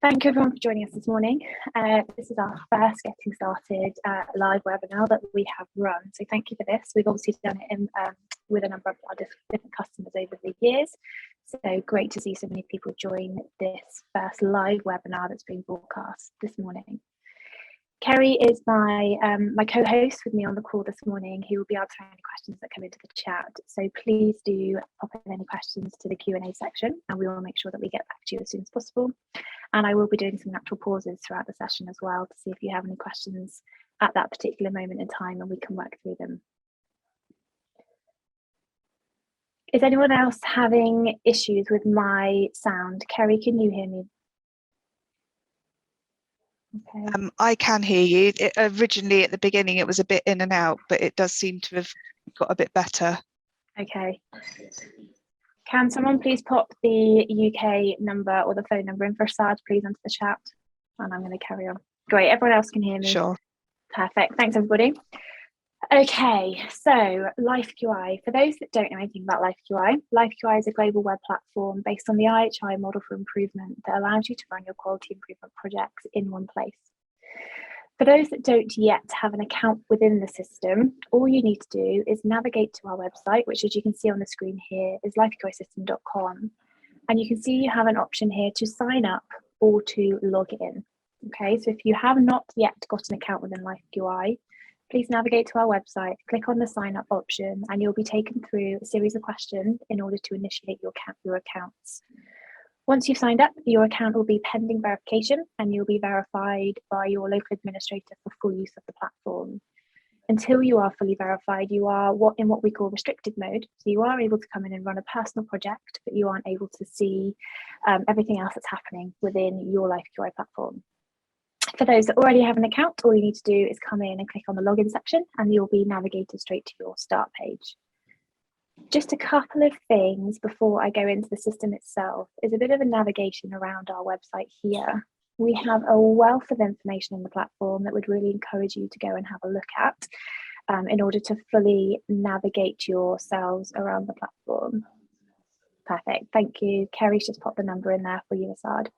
Thank you everyone for joining us this morning. This is our first Getting Started live webinar that we have run. So thank you for this. We've obviously done it with a number of our different customers over the years. So great to see so many people join this first live webinar that's being broadcast this morning. Kerry is my co-host with me on the call this morning. He will be answering any questions that come into the chat. So please do pop in any questions to the Q&A section and we will make sure that we get back to you as soon as possible. And I will be doing some natural pauses throughout the session as well to see if you have any questions at that particular moment in time and we can work through them. Is anyone else having issues with my sound? Kerry, can you hear me? Okay. I can hear you. Originally at the beginning it was a bit in and out, but it does seem to have got a bit better. Okay. Can someone please pop the UK number or the phone number in for Assad, please, into the chat? And I'm going to carry on. Great, everyone else can hear me? Sure. Perfect, thanks everybody. Okay, so LifeQI. For those that don't know anything about LifeQI, LifeQI is a global web platform based on the IHI model for improvement that allows you to run your quality improvement projects in one place. For those that don't yet have an account within the system, all you need to do is navigate to our website, which as you can see on the screen here is lifeqisystem.com. And you can see you have an option here to sign up or to log in. Okay, so if you have not yet got an account within LifeQI, please navigate to our website, click on the sign up option, and you'll be taken through a series of questions in order to initiate your accounts. Once you've signed up, your account will be pending verification and you'll be verified by your local administrator for full use of the platform. Until you are fully verified, you are in what we call restricted mode. So you are able to come in and run a personal project, but you aren't able to see everything else that's happening within your LifeQI platform. For those that already have an account, all you need to do is come in and click on the login section and you'll be navigated straight to your start page. Just a couple of things before I go into the system itself is a bit of a navigation around our website here. We have a wealth of information in the platform that would really encourage you to go and have a look at in order to fully navigate yourselves around the platform. Perfect, thank you. Kerry's just popped the number in there for you, Assad.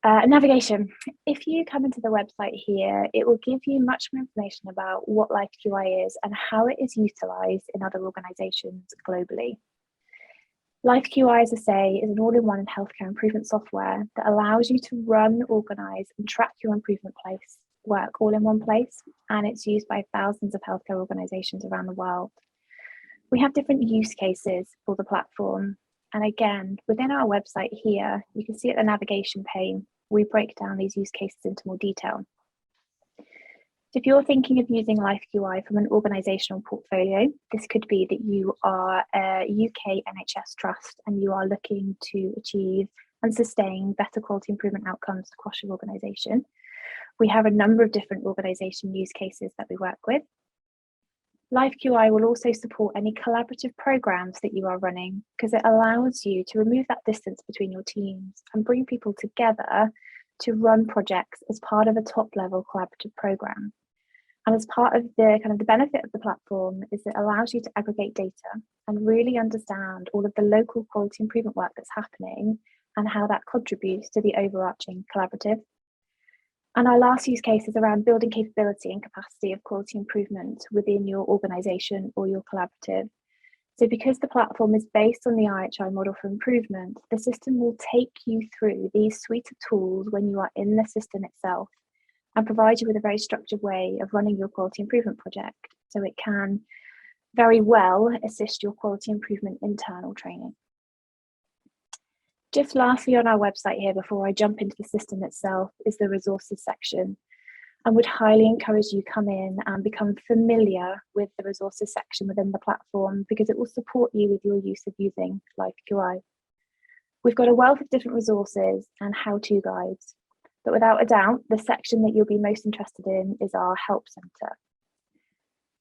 Navigation. If you come into the website here, it will give you much more information about what LifeQI is and how it is utilised in other organisations globally. LifeQI, as I say, is an all-in-one healthcare improvement software that allows you to run, organise and track your improvement work all in one place, and it's used by thousands of healthcare organisations around the world. We have different use cases for the platform. And again, within our website here, you can see at the navigation pane, we break down these use cases into more detail. So if you're thinking of using LifeQI from an organisational portfolio, this could be that you are a UK NHS trust and you are looking to achieve and sustain better quality improvement outcomes across your organisation. We have a number of different organisation use cases that we work with. LifeQI will also support any collaborative programs that you are running because it allows you to remove that distance between your teams and bring people together to run projects as part of a top-level collaborative program. And as part of the benefit of the platform is it allows you to aggregate data and really understand all of the local quality improvement work that's happening and how that contributes to the overarching collaborative. And our last use case is around building capability and capacity of quality improvement within your organisation or your collaborative. So because the platform is based on the IHI model for improvement, the system will take you through these suite of tools when you are in the system itself and provide you with a very structured way of running your quality improvement project. So it can very well assist your quality improvement internal training. Just lastly on our website here, before I jump into the system itself, is the resources section. And would highly encourage you come in and become familiar with the resources section within the platform because it will support you with your use of using LifeQI. We've got a wealth of different resources and how-to guides, but without a doubt, the section that you'll be most interested in is our help centre.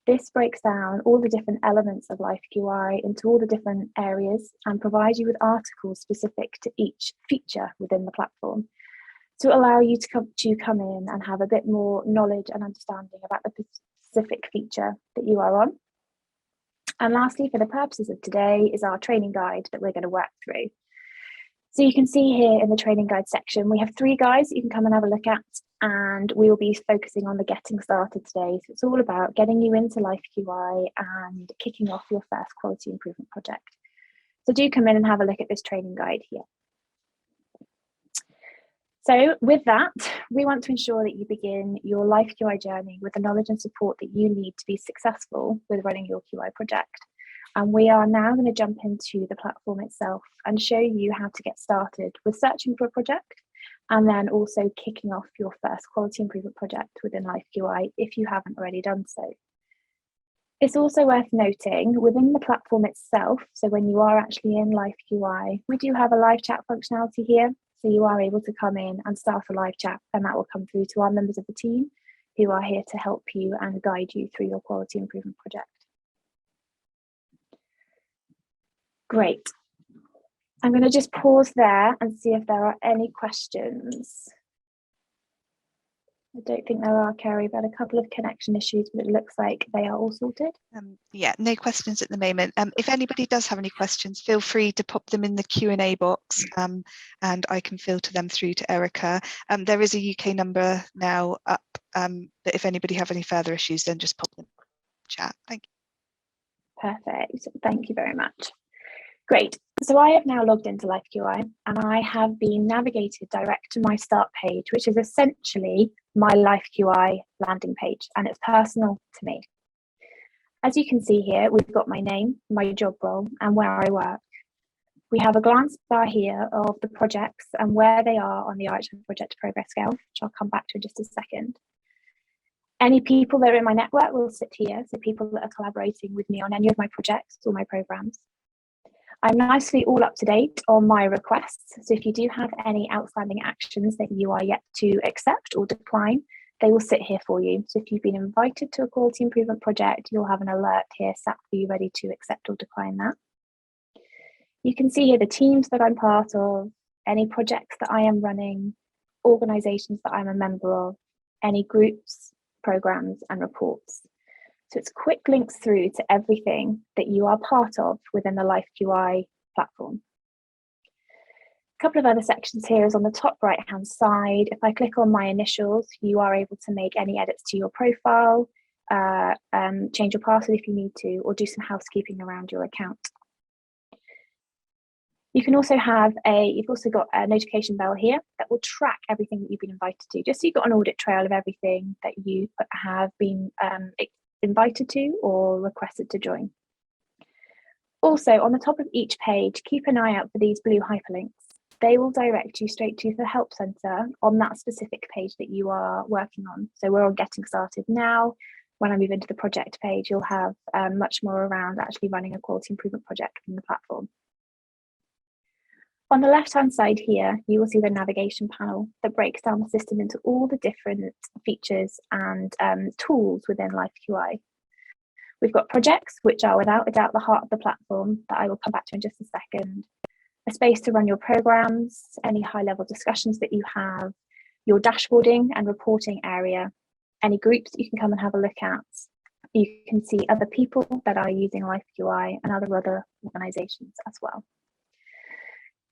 This breaks down all the different elements of LifeQI into all the different areas and provides you with articles specific to each feature within the platform to allow you to come in and have a bit more knowledge and understanding about the specific feature that you are on. And lastly, for the purposes of today, is our training guide that we're going to work through. So you can see here in the training guide section, we have 3 guides that you can come and have a look at, and we will be focusing on the getting started today. So it's all about getting you into Life QI and kicking off your first quality improvement project. So do come in and have a look at this training guide here. So with that, we want to ensure that you begin your Life QI journey with the knowledge and support that you need to be successful with running your QI project. And we are now going to jump into the platform itself and show you how to get started with searching for a project, and then also kicking off your first quality improvement project within Life QI if you haven't already done so. It's also worth noting within the platform itself, so when you are actually in Life QI, we do have a live chat functionality here. So you are able to come in and start a live chat, and that will come through to our members of the team who are here to help you and guide you through your quality improvement project. Great. I'm going to just pause there and see if there are any questions. I don't think there are, Kerry. We've had a couple of connection issues, but it looks like they are all sorted. Yeah, no questions at the moment. If anybody does have any questions, feel free to pop them in the Q&A box, and I can filter them through to Erica. There is a UK number now up, but if anybody have any further issues, then just pop them in the chat. Thank you. Perfect. Thank you very much. Great. So I have now logged into Life QI, and I have been navigated direct to my start page, which is essentially my Life QI landing page, and it's personal to me. As you can see here, we've got my name, my job role, and where I work. We have a glance bar here of the projects and where they are on the RH project progress scale, which I'll come back to in just a second. Any people that are in my network will sit here, so people that are collaborating with me on any of my projects or my programs. I'm nicely all up to date on my requests. So if you do have any outstanding actions that you are yet to accept or decline, they will sit here for you. So if you've been invited to a quality improvement project, you'll have an alert here sat for you ready to accept or decline that. You can see here the teams that I'm part of, any projects that I am running, organisations that I'm a member of, any groups, programmes and reports. So it's quick links through to everything that you are part of within the Life QI platform. A couple of other sections here is on the top right hand side. If I click on my initials, you are able to make any edits to your profile, change your password if you need to, or do some housekeeping around your account. You can also have you've also got a notification bell here that will track everything that you've been invited to, just so you've got an audit trail of everything that you have been invited to or requested to join. Also, on the top of each page, keep an eye out for these blue hyperlinks. They will direct you straight to the help centre on that specific page that you are working on. So we're on getting started now. When I move into the project page, you'll have much more around actually running a quality improvement project from the platform. On the left-hand side here, you will see the navigation panel that breaks down the system into all the different features and tools within Life QI. We've got projects, which are without a doubt the heart of the platform that I will come back to in just a second. A space to run your programs, any high-level discussions that you have, your dashboarding and reporting area, any groups that you can come and have a look at. You can see other people that are using Life QI and other organisations as well.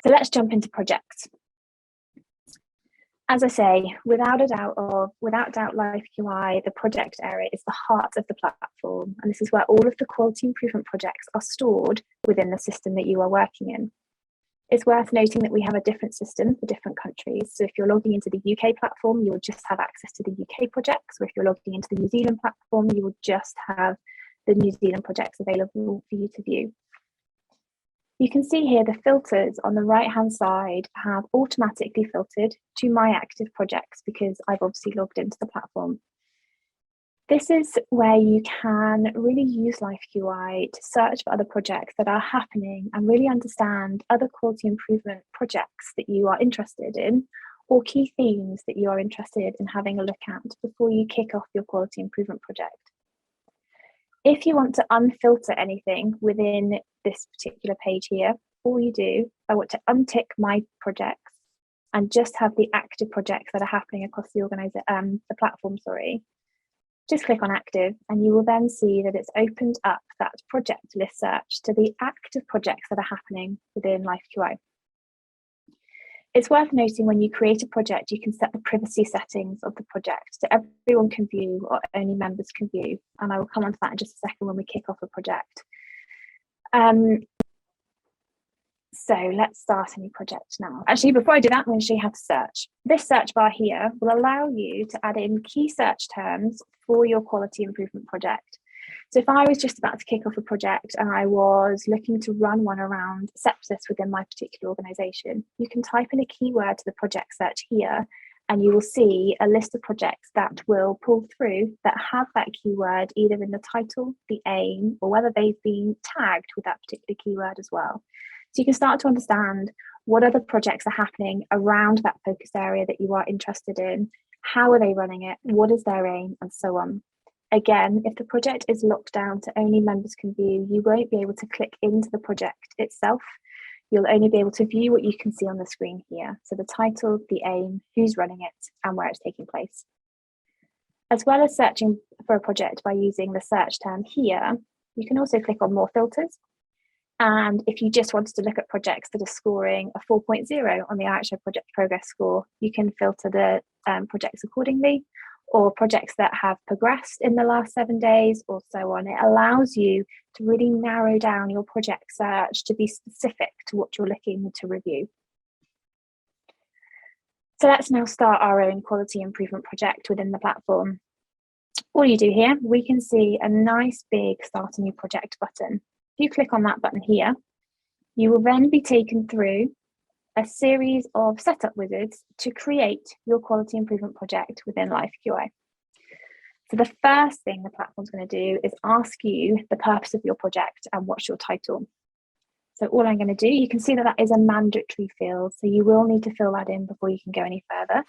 So let's jump into projects. As I say, without doubt, Life QI, the project area is the heart of the platform, and this is where all of the quality improvement projects are stored within the system that you are working in. It's worth noting that we have a different system for different countries. So if you're logging into the UK platform, you will just have access to the UK projects, or if you're logging into the New Zealand platform, you will just have the New Zealand projects available for you to view. You can see here the filters on the right-hand side have automatically filtered to my active projects because I've obviously logged into the platform. This is where you can really use Life QI to search for other projects that are happening and really understand other quality improvement projects that you are interested in, or key themes that you are interested in having a look at before you kick off your quality improvement project. If you want to unfilter anything within this particular page here, all you do, I want to untick my projects and just have the active projects that are happening across the platform, Just click on active and you will then see that it's opened up that project list search to the active projects that are happening within Life QI. It's worth noting when you create a project, you can set the privacy settings of the project so everyone can view or only members can view. And I will come on to that in just a second when we kick off a project. So let's start a new project now. Actually, before I do that, I'm going to show you how to search. This search bar here will allow you to add in key search terms for your quality improvement project. So if I was just about to kick off a project and I was looking to run one around sepsis within my particular organisation, you can type in a keyword to the project search here, and you will see a list of projects that will pull through that have that keyword either in the title, the aim, or whether they've been tagged with that particular keyword as well. So you can start to understand what other projects are happening around that focus area that you are interested in, how are they running it, what is their aim, and so on. Again, if the project is locked down to only members can view, you won't be able to click into the project itself. You'll only be able to view what you can see on the screen here. So the title, the aim, who's running it, and where it's taking place. As well as searching for a project by using the search term here, you can also click on more filters. And if you just wanted to look at projects that are scoring a 4.0 on the IHO project progress score, you can filter the projects accordingly, or projects that have progressed in the last 7 days, or so on. It allows you to really narrow down your project search to be specific to what you're looking to review. So let's now start our own quality improvement project within the platform. All you do here, we can see a nice big Start a New Project button. If you click on that button here, you will then be taken through a series of setup wizards to create your quality improvement project within LifeQI. So the first thing the platform's going to do is ask you the purpose of your project and what's your title. So all I'm going to do, you can see that that is a mandatory field, so you will need to fill that in before you can go any further.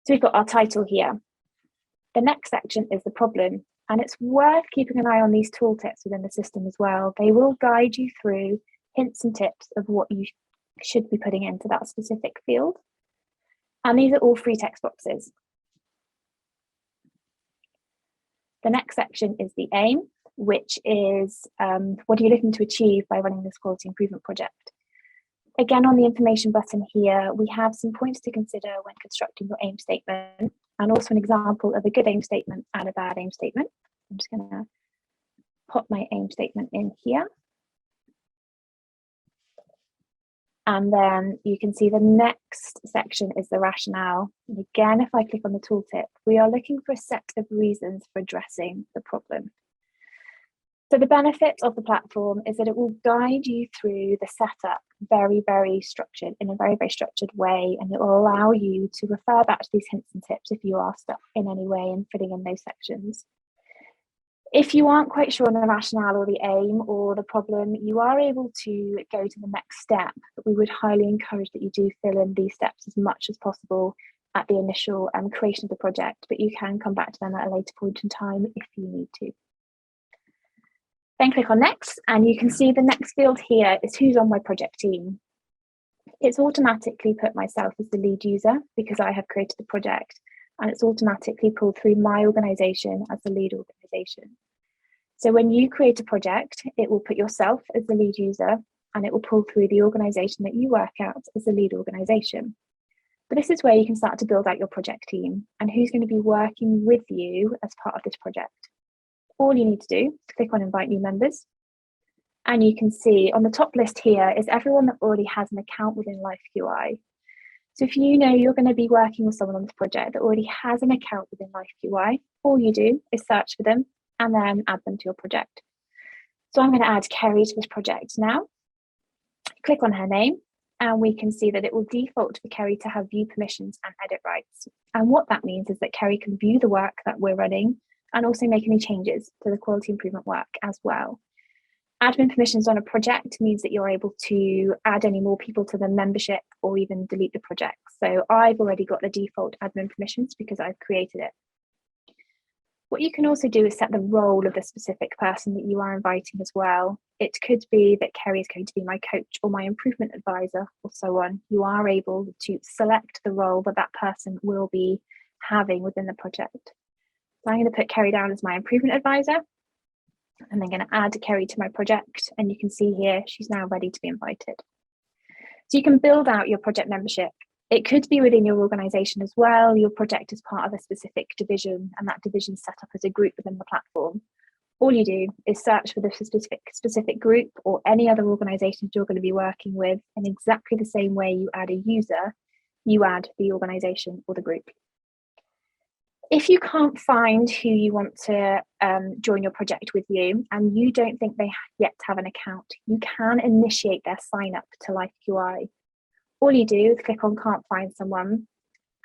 So we've got our title here. The next section is the problem, and it's worth keeping an eye on these tooltips within the system as well. They will guide you through hints and tips of what you should be putting into that specific field. And these are all free text boxes. The next section is the aim, which is what are you looking to achieve by running this quality improvement project? Again, on the information button here, we have some points to consider when constructing your aim statement, and also an example of a good aim statement and a bad aim statement. I'm just going to pop my aim statement in here. And then you can see the next section is the rationale. And again, if I click on the tooltip, we are looking for a set of reasons for addressing the problem. So the benefit of the platform is that it will guide you through the setup very, very structured, in a very, very structured way. And it will allow you to refer back to these hints and tips if you are stuck in any way in filling in those sections. If you aren't quite sure on the rationale or the aim or the problem, you are able to go to the next step, but we would highly encourage that you do fill in these steps as much as possible at the initial creation of the project, but you can come back to them at a later point in time if you need to. Then click on next, and you can see the next field here is who's on my project team. It's automatically put myself as the lead user because I have created the project, and it's automatically pulled through my organisation as the lead organisation. So when you create a project, it will put yourself as the lead user, and it will pull through the organisation that you work at as the lead organisation. But this is where you can start to build out your project team and who's going to be working with you as part of this project. All you need to do is click on invite new members, and you can see on the top list here is everyone that already has an account within LifeQI. So if you know you're going to be working with someone on this project that already has an account within LifeQI, all you do is search for them and then add them to your project. So I'm going to add Kerry to this project now. Click on her name, and we can see that it will default for Kerry to have view permissions and edit rights. And what that means is that Kerry can view the work that we're running and also make any changes to the quality improvement work as well. Admin permissions on a project means that you're able to add any more people to the membership or even delete the project. So I've already got the default admin permissions because I've created it. What you can also do is set the role of the specific person that you are inviting as well. It could be that Kerry is going to be my coach or my improvement advisor or so on. You are able to select the role that that person will be having within the project. So I'm going to put Kerry down as my improvement advisor, and I'm going to add Kerry to my project, and you can see here she's now ready to be invited. So you can build out your project membership. It could be within your organisation as well. Your project is part of a specific division, and that division is set up as a group within the platform. All you do is search for the specific group or any other organisations you're going to be working with, in exactly the same way you add a user, you add the organisation or the group. If you can't find who you want to join your project with you, and you don't think they yet have an account, you can initiate their sign up to LifeQI. All you do is click on Can't Find Someone,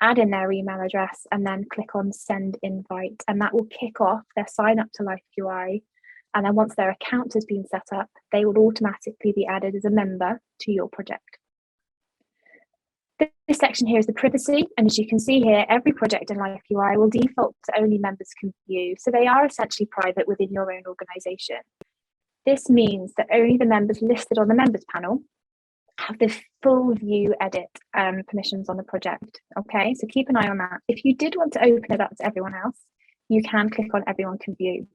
add in their email address, and then click on Send Invite, and that will kick off their sign up to LifeQI. And then once their account has been set up, they will automatically be added as a member to your project. This section here is the privacy, and as you can see here, every project in LifeQI will default to only members can view, so they are essentially private within your own organisation. This means that only the members listed on the members panel have the full view edit permissions on the project. Okay, so keep an eye on that. If you did want to open it up to everyone else, you can click on Everyone Can View.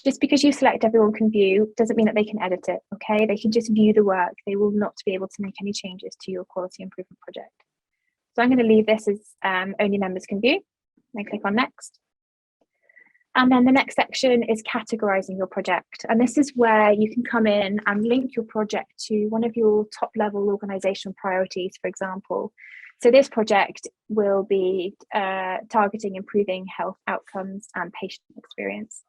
Just because you select Everyone Can View doesn't mean that they can edit it. Okay, they can just view the work. They will not be able to make any changes to your quality improvement project. So I'm going to leave this as only members can view. Then click on Next. And then the next section is categorizing your project. And this is where you can come in and link your project to one of your top level organizational priorities, for example. So this project will be targeting improving health outcomes and patient experience.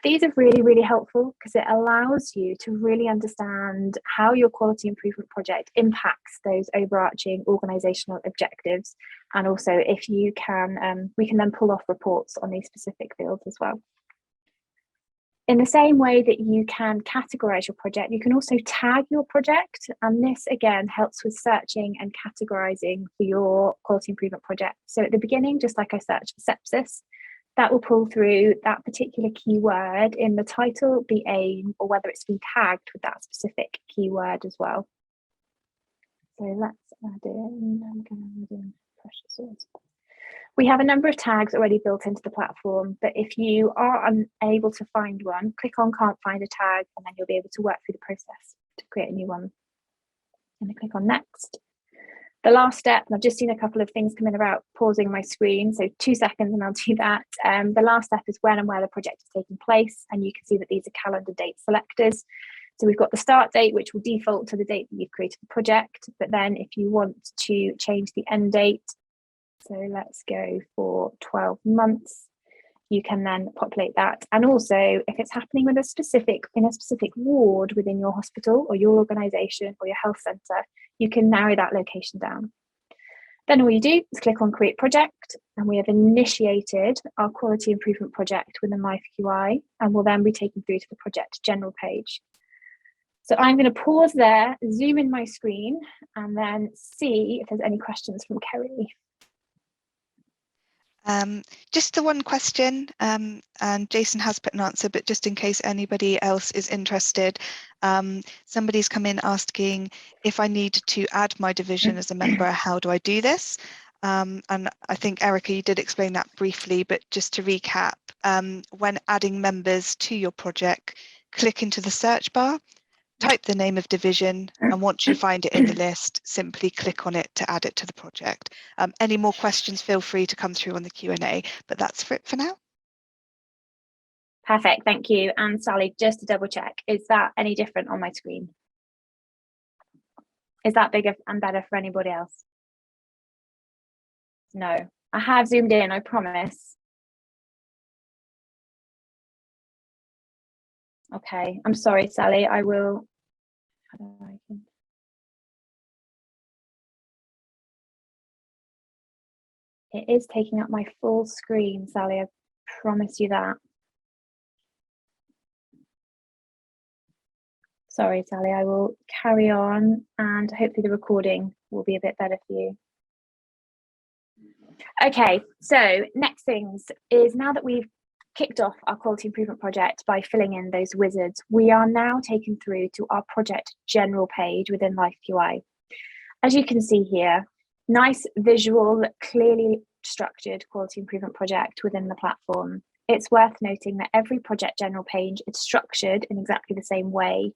These are really, really helpful because it allows you to really understand how your quality improvement project impacts those overarching organizational objectives. And also if you can, we can then pull off reports on these specific fields as well. In the same way that you can categorize your project, you can also tag your project. And this again helps with searching and categorizing for your quality improvement project. So at the beginning, just like I searched for sepsis, that will pull through that particular keyword in the title, the aim, or whether it's been tagged with that specific keyword as well. So let's add in, I'm going to add in pressure sores. We have a number of tags already built into the platform, but if you are unable to find one, click on Can't Find a Tag, and then you'll be able to work through the process to create a new one. I'm going to click on Next. The last step, and I've just seen a couple of things come in about pausing my screen, so 2 seconds and I'll do that. The last step is when and where the project is taking place, and you can see that these are calendar date selectors. So we've got the start date, which will default to the date that you've created the project, but then if you want to change the end date, so let's go for 12 months, you can then populate that. And also, if it's happening with in a specific ward within your hospital or your organisation or your health centre, you can narrow that location down. Then all you do is click on Create Project, and we have initiated our quality improvement project within LifeQI, and we'll then be taken through to the project general page. So I'm going to pause there, zoom in my screen, and then see if there's any questions from Kerry. Just the one question, and Jason has put an answer, but just in case anybody else is interested, somebody's come in asking if I need to add my division as a member, how do I do this? And I think, Erica, you did explain that briefly, but just to recap, when adding members to your project, click into the search bar, type the name of division, and once you find it in the list, simply click on it to add it to the project. Any more questions, feel free to come through on the Q&A, but that's for it for now. Perfect, thank you. And Sally, just to double check, is that any different on my screen? Is that bigger and better for anybody else? No, I have zoomed in, I promise. Okay, I'm sorry, Sally, I will. It is taking up my full screen, Sally, I promise you that. Sorry, Sally, I will carry on, and hopefully the recording will be a bit better for you. Okay, so next things is, now that we've kicked off our quality improvement project by filling in those wizards, we are now taken through to our project general page within LifeQI. As you can see here, nice visual, clearly structured quality improvement project within the platform. It's worth noting that every project general page is structured in exactly the same way.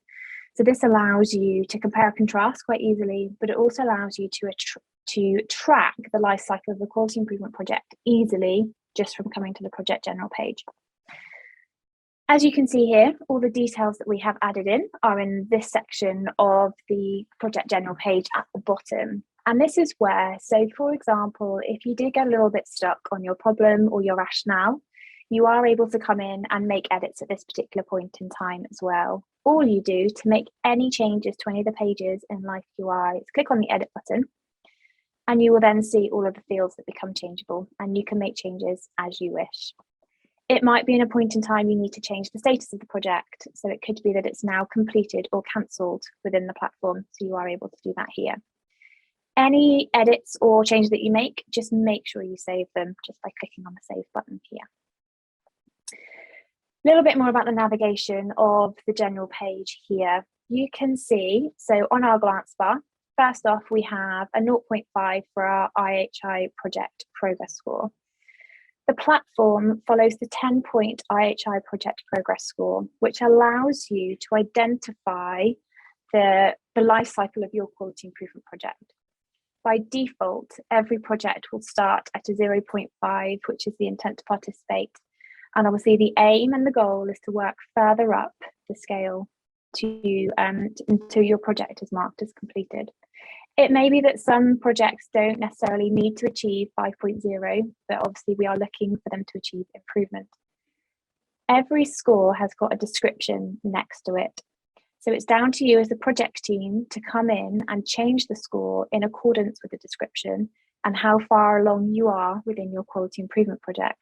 So this allows you to compare and contrast quite easily, but it also allows you to track the life cycle of the quality improvement project easily just from coming to the project general page. As you can see here, all the details that we have added in are in this section of the project general page at the bottom. And this is where, so for example, if you did get a little bit stuck on your problem or your rationale, you are able to come in and make edits at this particular point in time as well. All you do to make any changes to any of the pages in Life UI is click on the edit button, and you will then see all of the fields that become changeable, and you can make changes as you wish. It might be in a point in time you need to change the status of the project. So it could be that it's now completed or cancelled within the platform. So you are able to do that here. Any edits or changes that you make, just make sure you save them just by clicking on the save button here. A little bit more about the navigation of the general page here. You can see, so on our glance bar, first off, we have a 0.5 for our IHI project progress score. The platform follows the 10-point IHI project progress score, which allows you to identify the life cycle of your quality improvement project. By default, every project will start at a 0.5, which is the intent to participate. And obviously the aim and the goal is to work further up the scale until your project is marked as completed. It may be that some projects don't necessarily need to achieve 5.0, but obviously we are looking for them to achieve improvement. Every score has got a description next to it. So it's down to you as the project team to come in and change the score in accordance with the description and how far along you are within your quality improvement project.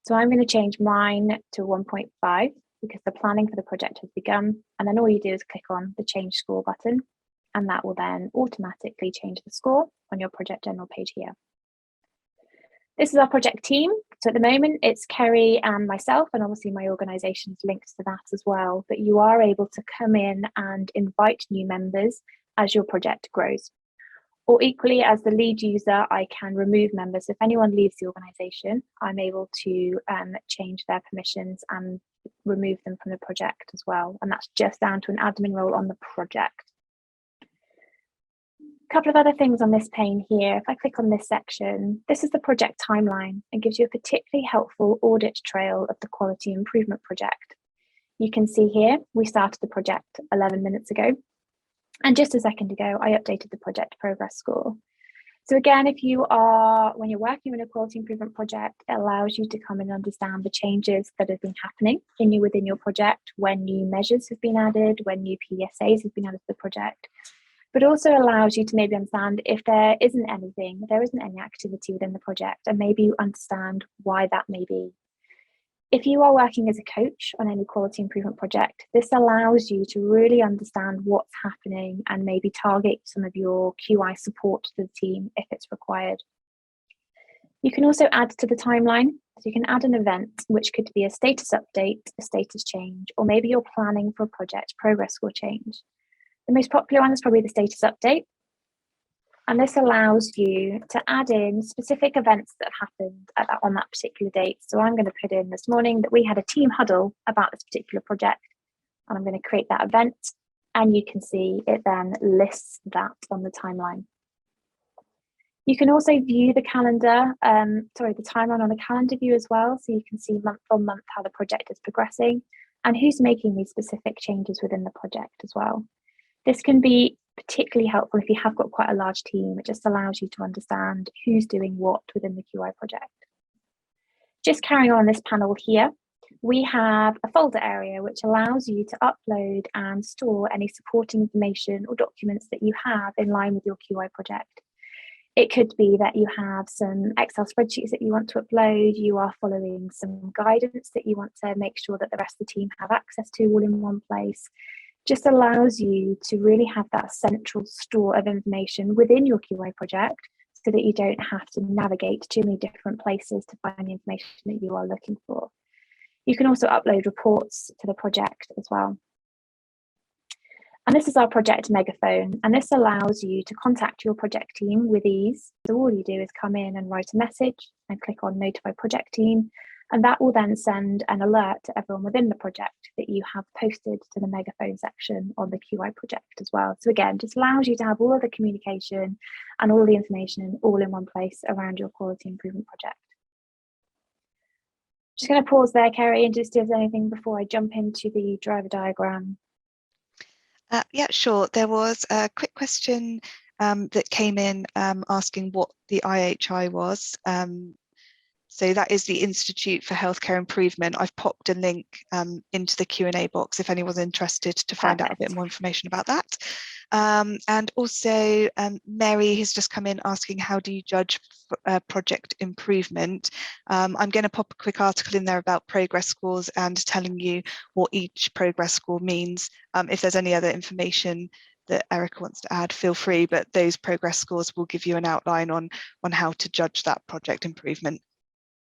So I'm going to change mine to 1.5 because the planning for the project has begun. And then all you do is click on the change score button, and that will then automatically change the score on your project general page here. This is our project team. So at the moment, it's Kerry and myself, and obviously my organisation's linked to that as well. But you are able to come in and invite new members as your project grows. Or equally, as the lead user, I can remove members. If anyone leaves the organisation, I'm able to change their permissions and remove them from the project as well. And that's just down to an admin role on the project. A couple of other things on this pane here. If I click on this section, this is the project timeline and gives you a particularly helpful audit trail of the quality improvement project. You can see here, we started the project 11 minutes ago. And just a second ago, I updated the project progress score. So again, when you're working on a quality improvement project, it allows you to come and understand the changes that have been happening within your project, when new measures have been added, when new PSAs have been added to the project, but also allows you to maybe understand if there isn't any activity within the project, and maybe you understand why that may be. If you are working as a coach on any quality improvement project, this allows you to really understand what's happening and maybe target some of your QI support to the team if it's required. You can also add to the timeline. So you can add an event, which could be a status update, a status change, or maybe you're planning for a project progress score change. The most popular one is probably the status update. And this allows you to add in specific events that have happened on that particular date. So I'm going to put in this morning that we had a team huddle about this particular project, and I'm going to create that event, and you can see it then lists that on the timeline. You can also view the calendar, the timeline on the calendar view as well. So you can see month on month how the project is progressing and who's making these specific changes within the project as well. This can be particularly helpful if you have got quite a large team. It just allows you to understand who's doing what within the QI project. Just carrying on this panel here, we have a folder area which allows you to upload and store any supporting information or documents that you have in line with your QI project. It could be that you have some Excel spreadsheets that you want to upload, you are following some guidance that you want to make sure that the rest of the team have access to all in one place. Just allows you to really have that central store of information within your QA project so that you don't have to navigate too many different places to find the information that you are looking for. You can also upload reports to the project as well. And this is our project megaphone, and this allows you to contact your project team with ease. So all you do is come in and write a message and click on notify project team, And that will then send an alert to everyone within the project that you have posted to the megaphone section on the QI project as well. So again, just allows you to have all of the communication and all the information all in one place around your quality improvement project. Just going to pause there, Kerry, and just if there's anything before I jump into the driver diagram. Yeah, sure. There was a quick question that came in asking what the IHI was. So that is the Institute for Healthcare Improvement. I've popped a link into the Q&A box if anyone's interested to find out a bit more information about that. And also Mary has just come in asking, how do you judge project improvement? I'm going to pop a quick article in there about progress scores and telling you what each progress score means. If there's any other information that Erica wants to add, feel free, but those progress scores will give you an outline on how to judge that project improvement.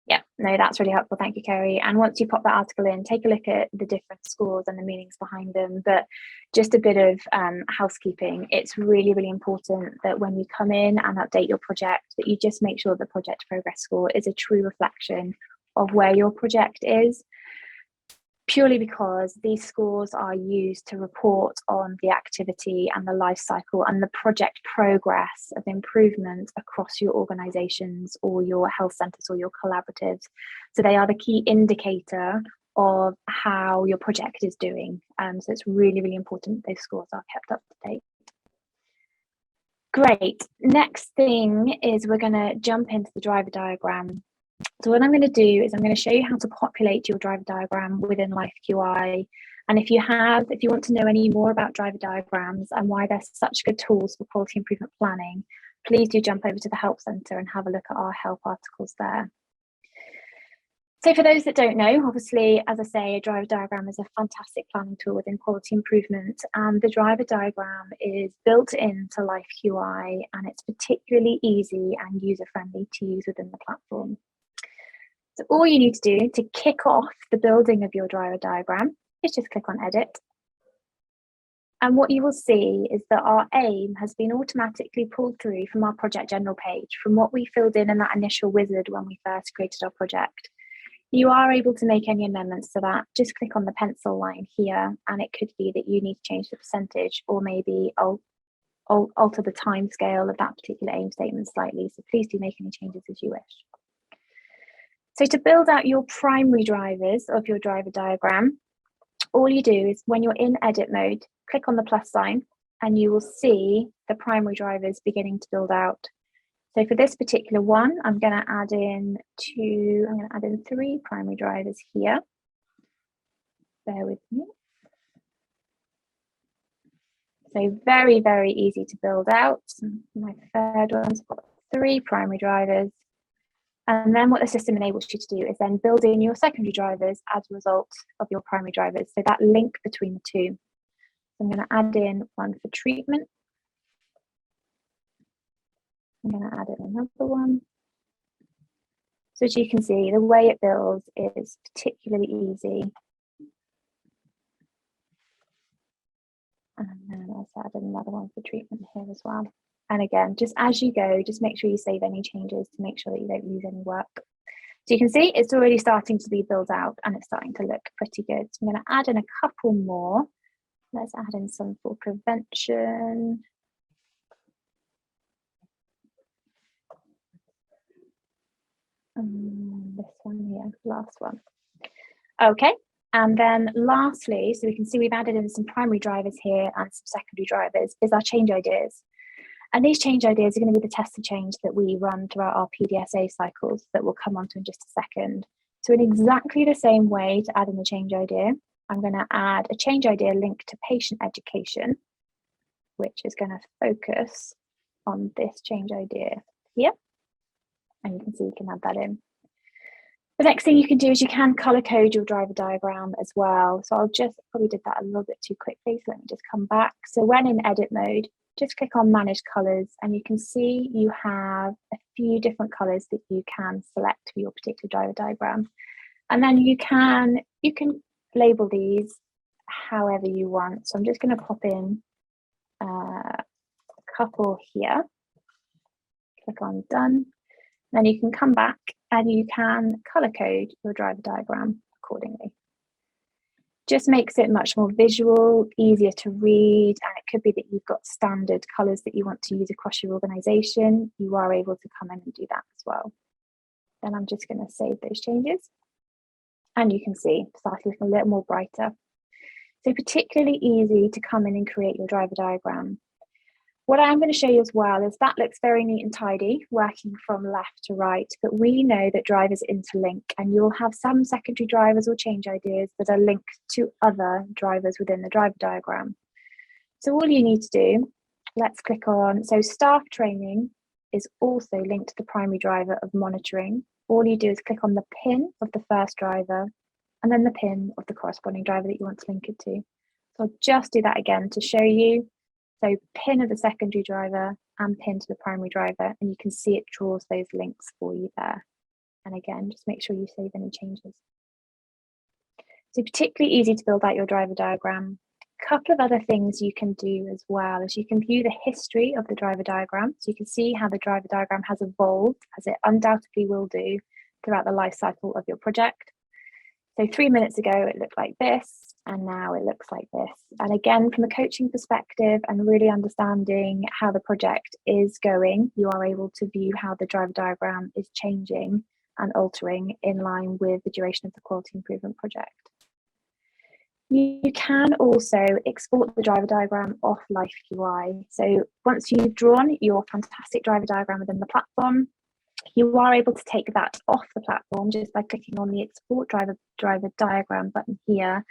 Yeah, no, that's really helpful. Thank you, Kerry. And once you pop that article in, take a look at the different scores and the meanings behind them. But just a bit of housekeeping. It's really, really important that when you come in and update your project, that you just make sure the project progress score is a true reflection of where your project is. Purely because these scores are used to report on the activity and the life cycle and the project progress of improvement across your organisations or your health centres or your collaboratives. So they are the key indicator of how your project is doing. So it's really, really important those scores are kept up to date. Great. Next thing is we're going to jump into the driver diagram. So what I'm going to do is I'm going to show you how to populate your driver diagram within LifeQI. And if you want to know any more about driver diagrams and why they're such good tools for quality improvement planning, please do jump over to the Help Centre and have a look at our help articles there. So for those that don't know, obviously, as I say, a driver diagram is a fantastic planning tool within quality improvement. And the driver diagram is built into LifeQI, and it's particularly easy and user-friendly to use within the platform. So all you need to do to kick off the building of your driver diagram is just click on Edit. And what you will see is that our aim has been automatically pulled through from our project general page, from what we filled in that initial wizard when we first created our project. You are able to make any amendments to that. Just click on the pencil line here, and it could be that you need to change the percentage or maybe alter the time scale of that particular aim statement slightly. So please do make any changes as you wish. So to build out your primary drivers of your driver diagram, all you do is when you're in edit mode, click on the plus sign and you will see the primary drivers beginning to build out. So for this particular one, I'm going to add in 3 primary drivers here. Bear with me. So very, very easy to build out. My third one's got 3 primary drivers. And then what the system enables you to do is then build in your secondary drivers as a result of your primary drivers. So that link between the two. I'm going to add in one for treatment. I'm going to add in another one. So as you can see, the way it builds is particularly easy. And then I'll add in another one for treatment here as well. And again, just as you go, just make sure you save any changes to make sure that you don't lose any work. So you can see it's already starting to be built out and it's starting to look pretty good. So I'm going to add in a couple more. Let's add in some for prevention. This one here, last one. Okay, and then lastly, so we can see we've added in some primary drivers here and some secondary drivers, is our change ideas. And these change ideas are going to be the tested change that we run throughout our PDSA cycles that we'll come on to in just a second. So in exactly the same way to add in the change idea, I'm going to add a change idea linked to patient education, which is going to focus on this change idea here. And you can see you can add that in. The next thing you can do is you can color code your driver diagram as well. So probably did that a little bit too quickly. So let me just come back. So when in edit mode, just click on manage colors and you can see you have a few different colors that you can select for your particular driver diagram. And then you can label these however you want. So I'm just going to pop in a couple here. Click on done. Then you can come back and you can color code your driver diagram accordingly. Just makes it much more visual, easier to read, and it could be that you've got standard colors that you want to use across your organization. You are able to come in and do that as well. Then I'm just going to save those changes, and you can see it's starting looking a little more brighter. So particularly easy to come in and create your driver diagram. What I'm going to show you as well is that looks very neat and tidy, working from left to right, but we know that drivers interlink, and you'll have some secondary drivers or change ideas that are linked to other drivers within the driver diagram. So all you need to do, let's click on, so staff training is also linked to the primary driver of monitoring. All you do is click on the pin of the first driver and then the pin of the corresponding driver that you want to link it to. So I'll just do that again to show you. So pin of the secondary driver and pin to the primary driver, and you can see it draws those links for you there. And again, just make sure you save any changes. So particularly easy to build out your driver diagram. A couple of other things you can do as well is you can view the history of the driver diagram. So you can see how the driver diagram has evolved, as it undoubtedly will do throughout the life cycle of your project. So 3 minutes ago, it looked like this, and now it looks like this. And again, from a coaching perspective and really understanding how the project is going, you are able to view how the driver diagram is changing and altering in line with the duration of the quality improvement project. You can also export the driver diagram off LifeQI. So once you've drawn your fantastic driver diagram within the platform, you are able to take that off the platform just by clicking on the export driver diagram button here,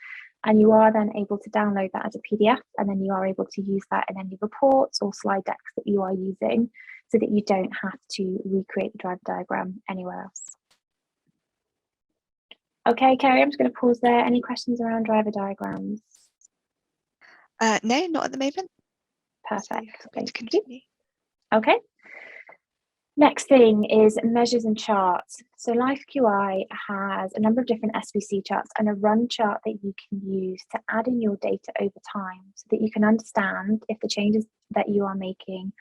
and you are then able to download that as a PDF, and then you are able to use that in any reports or slide decks that you are using, so that you don't have to recreate the driver diagram anywhere else. Okay, Kerry, I'm just going to pause there. Any questions around driver diagrams? No, not at the moment. Perfect. Thank you. Okay. Next thing is measures and charts. So LifeQI has a number of different SVC charts and a run chart that you can use to add in your data over time, so that you can understand if the changes that you are making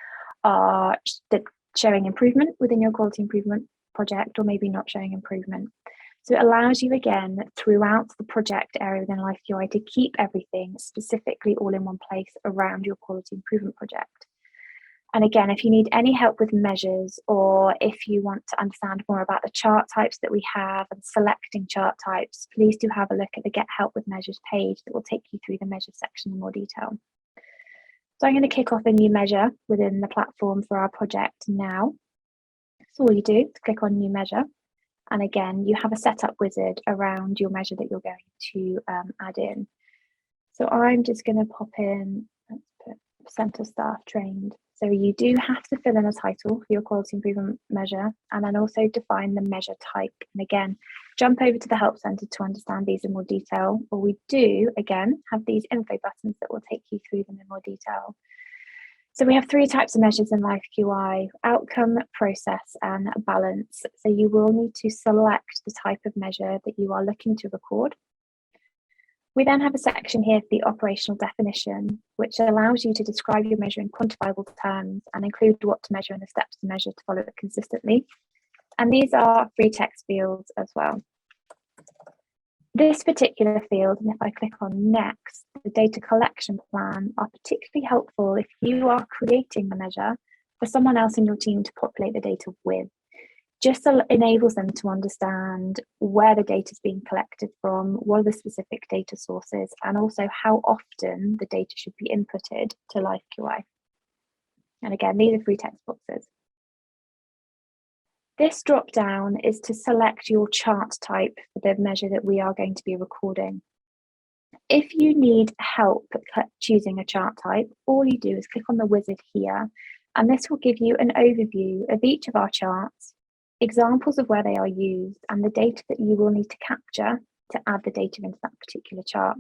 are showing improvement within your quality improvement project, or maybe not showing improvement. So it allows you, again, throughout the project area within LifeQI to keep everything specifically all in one place around your quality improvement project. And again, if you need any help with measures, or if you want to understand more about the chart types that we have and selecting chart types, please do have a look at the Get Help with Measures page that will take you through the measures section in more detail. So I'm going to kick off a new measure within the platform for our project now. So all you do is click on New Measure. And again, you have a setup wizard around your measure that you're going to add in. So I'm just going to pop in, let's put percent of staff trained. So you do have to fill in a title for your quality improvement measure, and then also define the measure type. And again, jump over to the Help Centre to understand these in more detail, or we do, again, have these info buttons that will take you through them in more detail. So we have 3 types of measures in LifeQI: outcome, process, and balance. So you will need to select the type of measure that you are looking to record. We then have a section here for the operational definition, which allows you to describe your measure in quantifiable terms and include what to measure and the steps to measure to follow it consistently. And these are free text fields as well. This particular field, and if I click on next, the data collection plan, are particularly helpful if you are creating the measure for someone else in your team to populate the data with. Just enables them to understand where the data is being collected from, what are the specific data sources, and also how often the data should be inputted to LifeQI. And again, these are free text boxes. This drop down is to select your chart type for the measure that we are going to be recording. If you need help choosing a chart type, all you do is click on the wizard here, and this will give you an overview of each of our charts, examples of where they are used, and the data that you will need to capture to add the data into that particular chart.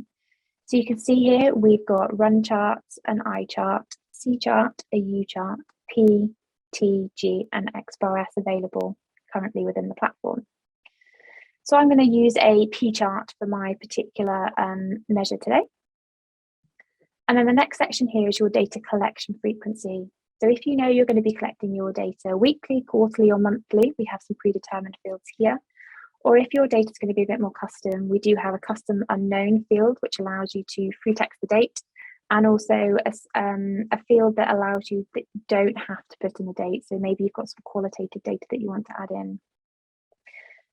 So you can see here we've got run charts, an I chart, C chart, a U chart, P, T, G, and X bar S available currently within the platform. So I'm going to use a P chart for my particular measure today. And then the next section here is your data collection frequency. So if you know you're going to be collecting your data weekly, quarterly, or monthly, we have some predetermined fields here. Or if your data is going to be a bit more custom, we do have a custom unknown field, which allows you to free text the date, and also a field that allows you that you don't have to put in the date. So maybe you've got some qualitative data that you want to add in.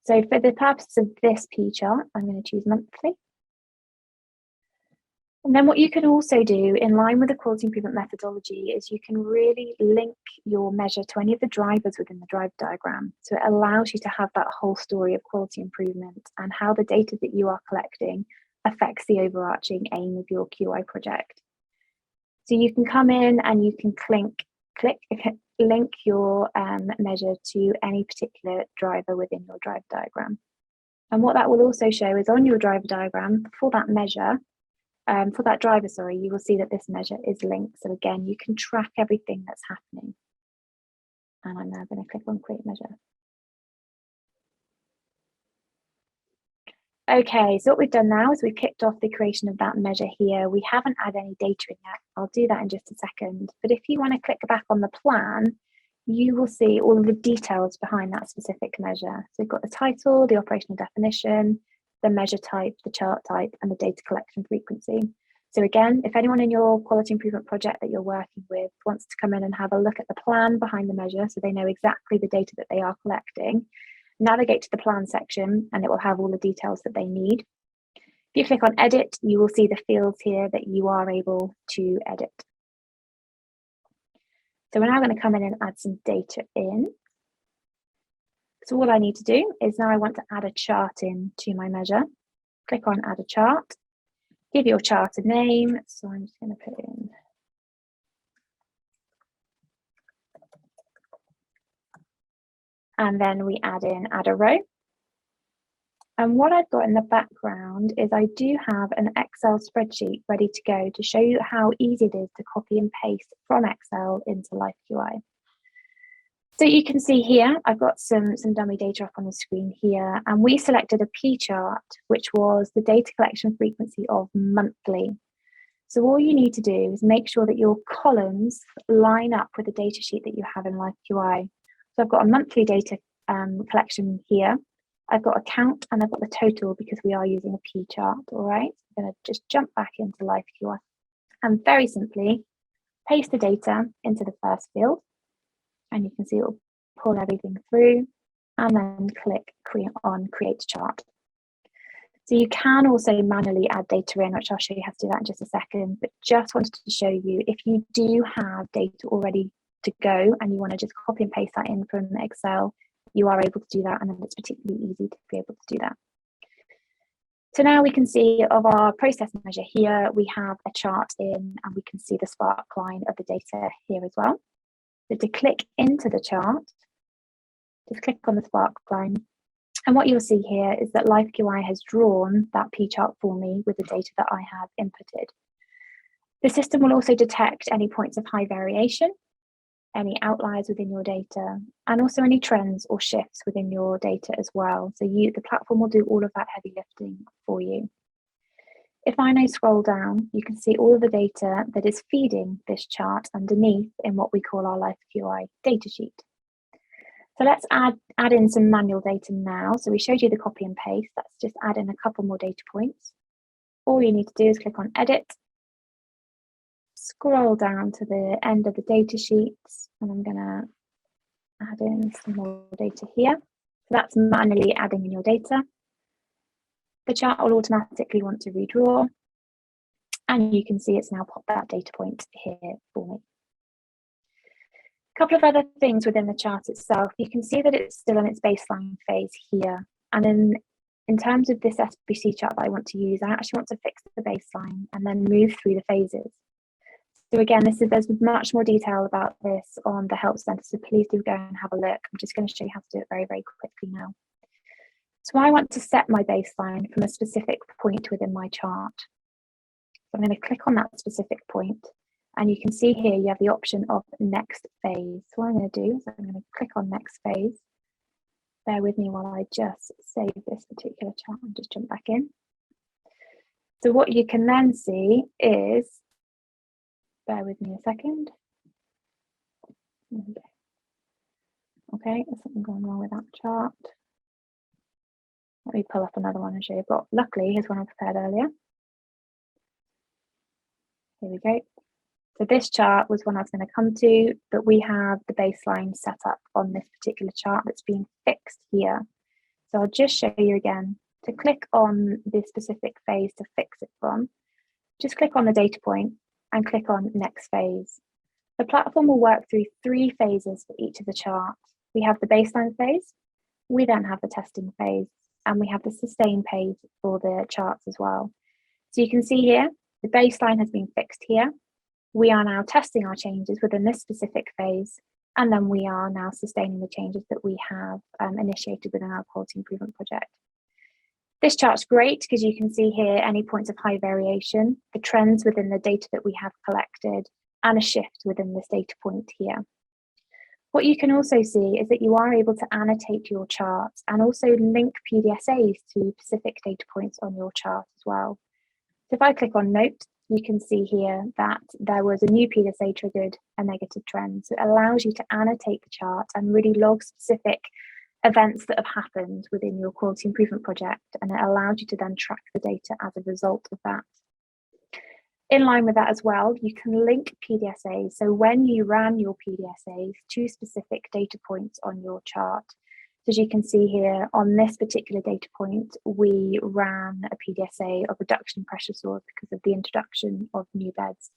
So for the purpose of this P chart, I'm going to choose monthly. And then what you can also do in line with the quality improvement methodology is you can really link your measure to any of the drivers within the drive diagram. So it allows you to have that whole story of quality improvement and how the data that you are collecting affects the overarching aim of your QI project. So you can come in and you can link your measure to any particular driver within your drive diagram. And what that will also show is on your driver diagram for that measure, for that driver, sorry, you will see that this measure is linked. So again, you can track everything that's happening. And I'm now going to click on create measure. Okay, so what we've done now is we've kicked off the creation of that measure here. We haven't added any data in yet. I'll do that in just a second. But if you want to click back on the plan, you will see all of the details behind that specific measure. So we've got the title, the operational definition, the measure type, the chart type, and the data collection frequency. So again, if anyone in your quality improvement project that you're working with wants to come in and have a look at the plan behind the measure so they know exactly the data that they are collecting, navigate to the plan section and it will have all the details that they need. If you click on edit, you will see the fields here that you are able to edit. So we're now going to come in and add some data in. So all I need to do is now I want to add a chart in to my measure. Click on add a chart, give your chart a name. So I'm just going to put in and then we add a row. And what I've got in the background is I do have an Excel spreadsheet ready to go to show you how easy it is to copy and paste from Excel into LifeQI. So you can see here, I've got some dummy data up on the screen here, and we selected a P chart, which was the data collection frequency of monthly. So all you need to do is make sure that your columns line up with the data sheet that you have in LifeQI. So I've got a monthly data collection here. I've got a count and I've got the total because we are using a P chart, all right? I'm going to just jump back into LifeQI and very simply paste the data into the first field. And you can see it will pull everything through and then click create chart. So you can also manually add data in, which I'll show you how to do that in just a second, but just wanted to show you if you do have data already to go and you want to just copy and paste that in from Excel, you are able to do that, and then it's particularly easy to be able to do that. So now we can see of our process measure here, we have a chart in and we can see the spark line of the data here as well. So to click into the chart, just click on the spark line. And what you'll see here is that LifeQI has drawn that P chart for me with the data that I have inputted. The system will also detect any points of high variation, any outliers within your data, and also any trends or shifts within your data as well. So the platform will do all of that heavy lifting for you. If I now scroll down, you can see all of the data that is feeding this chart underneath in what we call our LifeQI datasheet. So let's add in some manual data now. So we showed you the copy and paste. Let's just add in a couple more data points. All you need to do is click on edit, scroll down to the end of the data sheets, and I'm going to add in some more data here. So that's manually adding in your data. The chart will automatically want to redraw, and you can see it's now popped that data point here for me. A couple of other things within the chart itself, you can see that it's still in its baseline phase here. And in terms of this SBC chart that I want to use, I actually want to fix the baseline and then move through the phases. So again, there's much more detail about this on the Help Centre, so please do go and have a look. I'm just going to show you how to do it very, very quickly now. So I want to set my baseline from a specific point within my chart. So I'm going to click on that specific point, and you can see here you have the option of next phase. So what I'm going to do is I'm going to click on next phase. Bear with me while I just save this particular chart and just jump back in. So what you can then see is, bear with me a second. There we go. Okay, there's something going wrong with that chart. Let me pull up another one and show you. But luckily, here's one I prepared earlier. Here we go. So this chart was one I was going to come to, but we have the baseline set up on this particular chart that's being fixed here. So I'll just show you again. To click on the specific phase to fix it from, just click on the data point and click on next phase. The platform will work through 3 phases for each of the charts. We have the baseline phase, we then have the testing phase, and we have the sustain phase for the charts as well. So you can see here, the baseline has been fixed here. We are now testing our changes within this specific phase, and then we are now sustaining the changes that we have initiated within our quality improvement project. This chart's great because you can see here any points of high variation, the trends within the data that we have collected, and a shift within this data point here. What you can also see is that you are able to annotate your charts and also link PDSAs to specific data points on your chart as well. So if I click on note, you can see here that there was a new PDSA triggered a negative trend. So it allows you to annotate the chart and really log specific events that have happened within your quality improvement project, and it allows you to then track the data as a result of that. In line with that as well, you can link PDSAs. So when you ran your PDSAs to specific data points on your chart, so as you can see here on this particular data point, we ran a PDSA of reduction in pressure sores because of the introduction of new beds.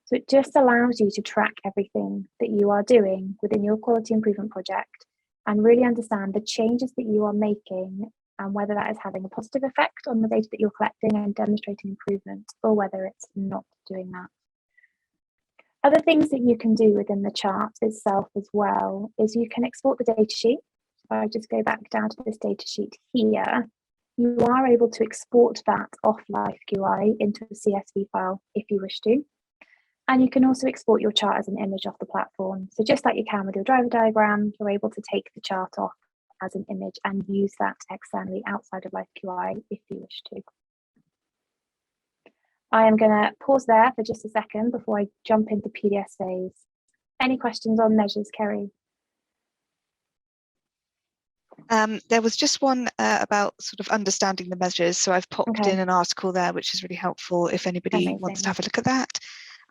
So it just allows you to track everything that you are doing within your quality improvement project and really understand the changes that you are making and whether that is having a positive effect on the data that you're collecting and demonstrating improvement, or whether it's not doing that. Other things that you can do within the chart itself as well is you can export the data sheet. If I just go back down to this data sheet here, you are able to export that off LifeQI into a CSV file if you wish to. And you can also export your chart as an image off the platform. So just like you can with your driver diagram, you're able to take the chart off as an image and use that externally outside of LifeQI if you wish to. I am going to pause there for just a second before I jump into PDSAs. Any questions on measures, Kerry? There was just one about sort of understanding the measures. So I've popped in an article there, which is really helpful if anybody wants to have a look at that.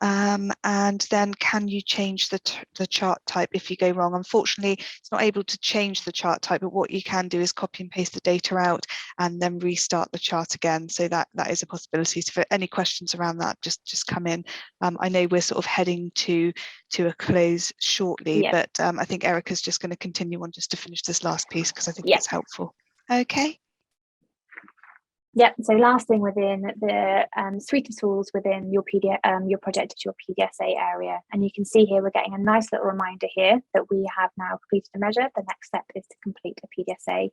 And then can you change the chart type if you go wrong? Unfortunately, it's not able to change the chart type, but what you can do is copy and paste the data out and then restart the chart again. So that is a possibility. So for any questions around that, just come in. I know we're sort of heading to a close shortly, but I think Erica's just going to continue on just to finish this last piece because I think it's helpful. Okay. Yep. So last thing within the suite of tools within your project is your PDSA area. And you can see here, we're getting a nice little reminder here that we have now completed a measure. The next step is to complete a PDSA.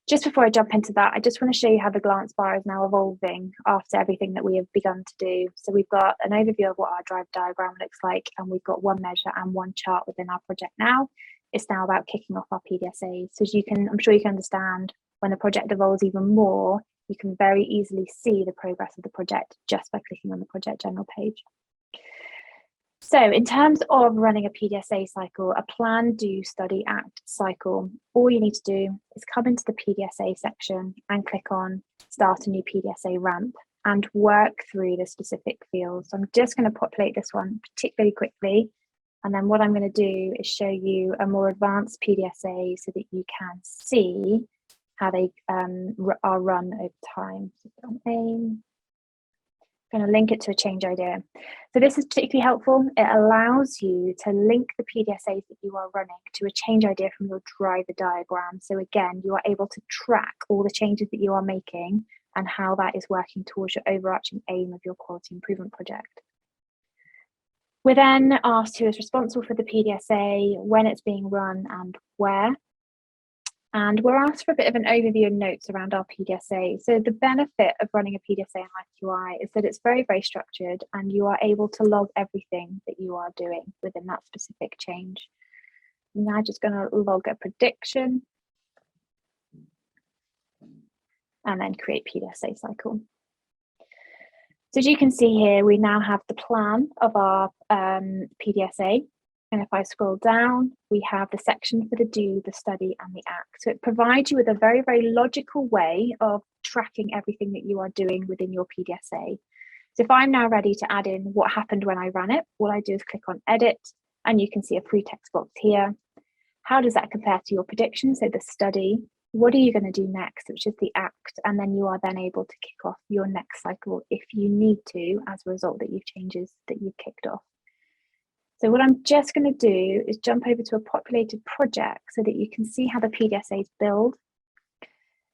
Just before I jump into that, I just want to show you how the glance bar is now evolving after everything that we have begun to do. So we've got an overview of what our drive diagram looks like, and we've got one measure and one chart within our project now. It's now about kicking off our PDSAs. So as you can, I'm sure you can understand, when the project evolves even more, you can very easily see the progress of the project just by clicking on the project general page. So in terms of running a PDSA cycle, a plan, do, study, act cycle, all you need to do is come into the PDSA section and click on start a new PDSA ramp and work through the specific fields. So I'm just going to populate this one particularly quickly. And then what I'm going to do is show you a more advanced PDSA so that you can see how they are run over time. So aim. I'm going to link it to a change idea. So this is particularly helpful. It allows you to link the PDSAs that you are running to a change idea from your driver diagram. So again, you are able to track all the changes that you are making and how that is working towards your overarching aim of your quality improvement project. We're then asked who is responsible for the PDSA, when it's being run and where. And we're asked for a bit of an overview and notes around our PDSA. So the benefit of running a PDSA in LifeQI is that it's very, very structured and you are able to log everything that you are doing within that specific change. I'm now just going to log a prediction and then create PDSA cycle. So as you can see here, we now have the plan of our PDSA. And if I scroll down, we have the section for the do, the study, and the act. So it provides you with a very, very logical way of tracking everything that you are doing within your PDSA. So if I'm now ready to add in what happened when I ran it, all I do is click on edit, and you can see a free text box here. How does that compare to your prediction? So the study, what are you going to do next, which is the act, and then you are then able to kick off your next cycle if you need to as a result that you've changes that you've kicked off. So what I'm just going to do is jump over to a populated project so that you can see how the PDSAs build.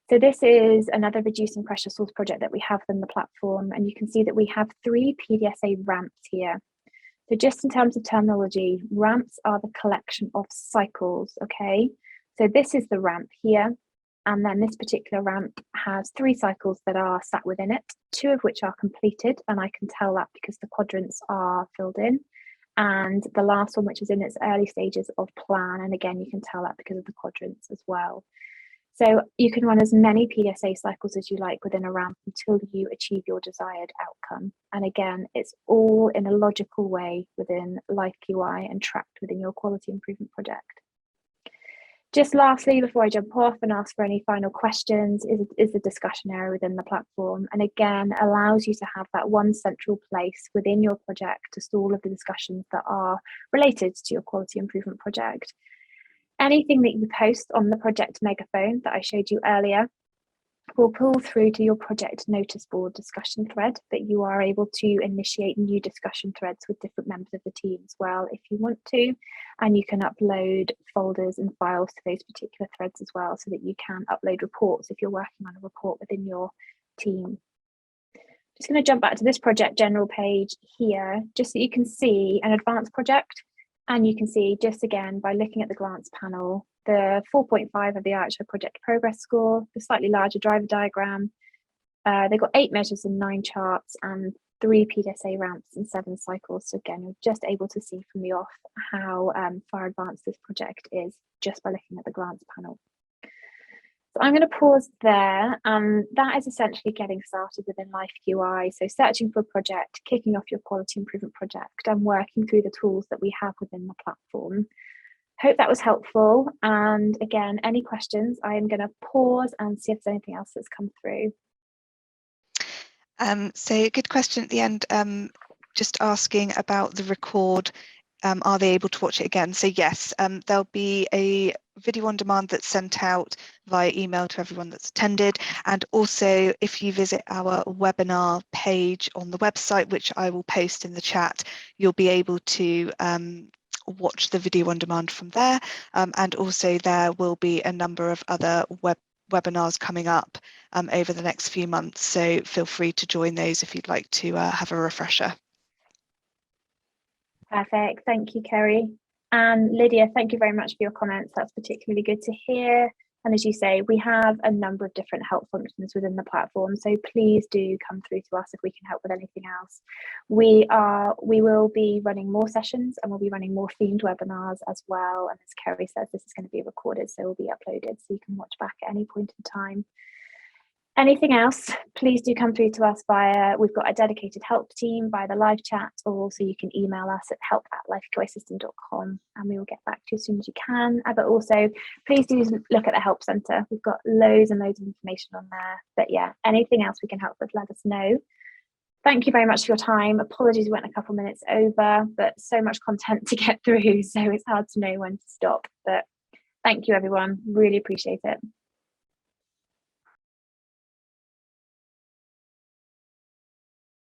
So this is another reducing pressure source project that we have in the platform, and you can see that we have 3 PDSA ramps here. So just in terms of terminology, ramps are the collection of cycles, okay? So this is the ramp here, and then this particular ramp has 3 cycles that are sat within it, 2 of which are completed, and I can tell that because the quadrants are filled in. And the last one, which is in its early stages of plan, and again, you can tell that because of the quadrants as well. So you can run as many PDSA cycles as you like within a ramp until you achieve your desired outcome. And again, it's all in a logical way within LifeQI and tracked within your quality improvement project. Just lastly, before I jump off and ask for any final questions, is the discussion area within the platform. And again, allows you to have that one central place within your project to store all of the discussions that are related to your quality improvement project. Anything that you post on the project megaphone that I showed you earlier will pull through to your project notice board discussion thread, that you are able to initiate new discussion threads with different members of the team as well if you want to, and you can upload folders and files to those particular threads as well, so that you can upload reports if you're working on a report within your team. Just going to jump back to this project general page here, just so you can see an advanced project. And you can see just again by looking at the glance panel, the 4.5 of the Archer project progress score, the slightly larger driver diagram. They've got 8 measures and 9 charts and 3 PDSA ramps and 7 cycles. So again, you're just able to see from the off how far advanced this project is just by looking at the glance panel. So I'm going to pause there. That is essentially getting started within LifeQI. So searching for a project, kicking off your quality improvement project, and working through the tools that we have within the platform. Hope that was helpful. And again, any questions, I am going to pause and see if there's anything else that's come through. So good question at the end, just asking about the record. Are they able to watch it again? So yes, there'll be a video on demand that's sent out via email to everyone that's attended. And also, if you visit our webinar page on the website, which I will post in the chat, you'll be able to watch the video on demand from there. And also there will be a number of other webinars coming up over the next few months. So feel free to join those if you'd like to have a refresher. Perfect. Thank you, Kerry. And Lydia, thank you very much for your comments. That's particularly good to hear. And as you say, we have a number of different help functions within the platform. So please do come through to us if we can help with anything else. We will be running more sessions, and we'll be running more themed webinars as well. And as Kerry says, this is going to be recorded, so it will be uploaded so you can watch back at any point in time. Anything else, please do come through to us we've got a dedicated help team via the live chat, or also you can email us at help@lifeqisystem.com and we will get back to you as soon as you can. But also, please do look at the help centre. We've got loads and loads of information on there. But yeah, anything else we can help with, let us know. Thank you very much for your time. Apologies, we went a couple minutes over, but so much content to get through, so it's hard to know when to stop. But thank you, everyone. Really appreciate it.